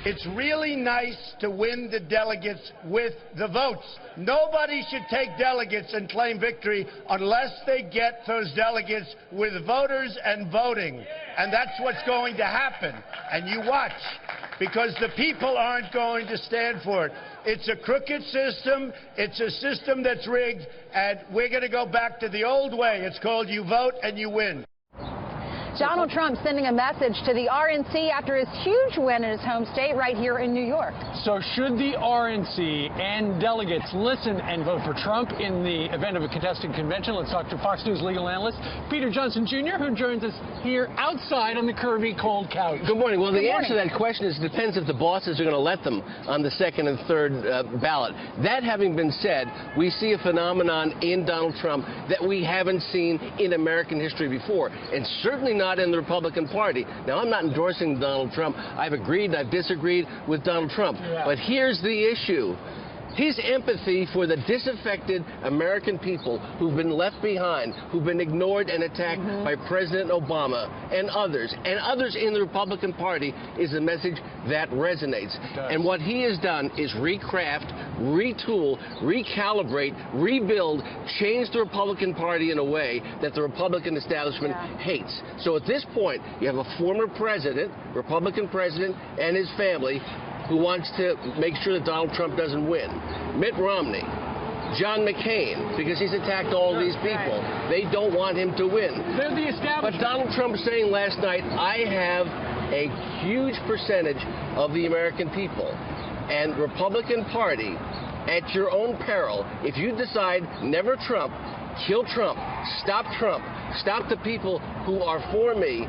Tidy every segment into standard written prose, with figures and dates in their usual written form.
It's really nice to win the delegates with the votes. Nobody should take delegates and claim victory unless they get those delegates with voters and voting. And that's what's going to happen. And you watch, because the people aren't going to stand for it. It's a crooked system. It's a system that's rigged. And we're going to go back to the old way. It's called you vote and you win. Donald Trump sending a message to the RNC after his huge win in his home state right here in New York. So should the RNC and delegates listen and vote for Trump in the event of a contested convention? Let's talk to Fox News legal analyst Peter Johnson Jr., who joins us here outside on the curvy, cold couch. Good morning. Well, the answer to that question is it depends if the bosses are going to let them on the second and third ballot. That having been said, we see a phenomenon in Donald Trump that we haven't seen in American history before, and certainly not in the Republican Party. Now, I'm not endorsing Donald Trump. I've agreed and I've disagreed with Donald Trump. Yeah. But here's the issue. His empathy for the disaffected American people who've been left behind, who've been ignored and attacked by President Obama and others in the Republican Party is a message that resonates. And what he has done is recraft, retool, recalibrate, rebuild, change the Republican Party in a way that the Republican establishment hates. So at this point, you have a former president, Republican president, and his family who wants to make sure that Donald Trump doesn't win. Mitt Romney, John McCain, because he's attacked all these people. They don't want him to win. They're the establishment. But Donald Trump saying last night, I have a huge percentage of the American people. And Republican Party, at your own peril, if you decide never Trump, kill Trump, stop the people who are for me,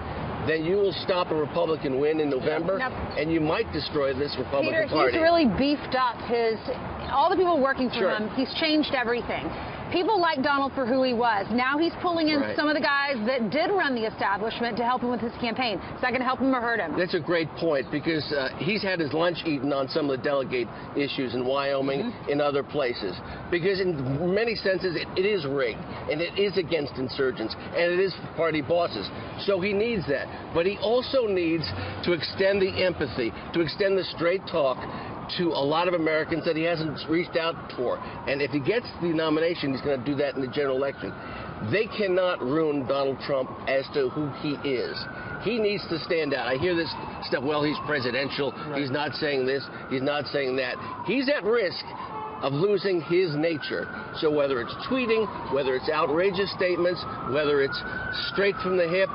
then you will stop a Republican win in November, and you might destroy this Republican Party. He's really beefed up all the people working for him. He's changed everything. People like Donald for who he was. Now he's pulling in some of the guys that did run the establishment to help him with his campaign. Is that going to help him or hurt him? That's a great point, because he's had his lunch eaten on some of the delegate issues in Wyoming, in other places. Because in many senses, it is rigged, and it is against insurgents, and it is party bosses. So he needs that. But he also needs to extend the empathy, to extend the straight talk to a lot of Americans that he hasn't reached out for. And if he gets the nomination, he's going to do that in the general election. They cannot ruin Donald Trump as to who he is. He needs to stand out. I hear this stuff, well, he's presidential, he's not saying this, he's not saying that. He's at risk of losing his nature. So whether it's tweeting, whether it's outrageous statements, whether it's straight from the hip,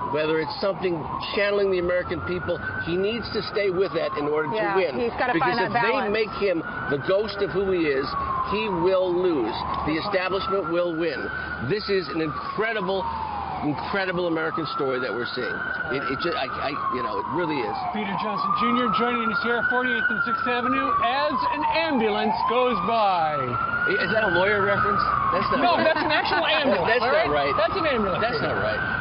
whether it's something channeling the American people, he needs to stay with that in order to win. He's got to because find that balance. If they make him the ghost of who he is, he will lose. The establishment will win. This is an incredible American story that we're seeing. It really is. Peter Johnson Jr. joining us here at 48th and 6th Avenue as an ambulance goes by. Is that a lawyer reference? That's not right. No, that's an actual ambulance. That's not right. That's an ambulance. That's not right.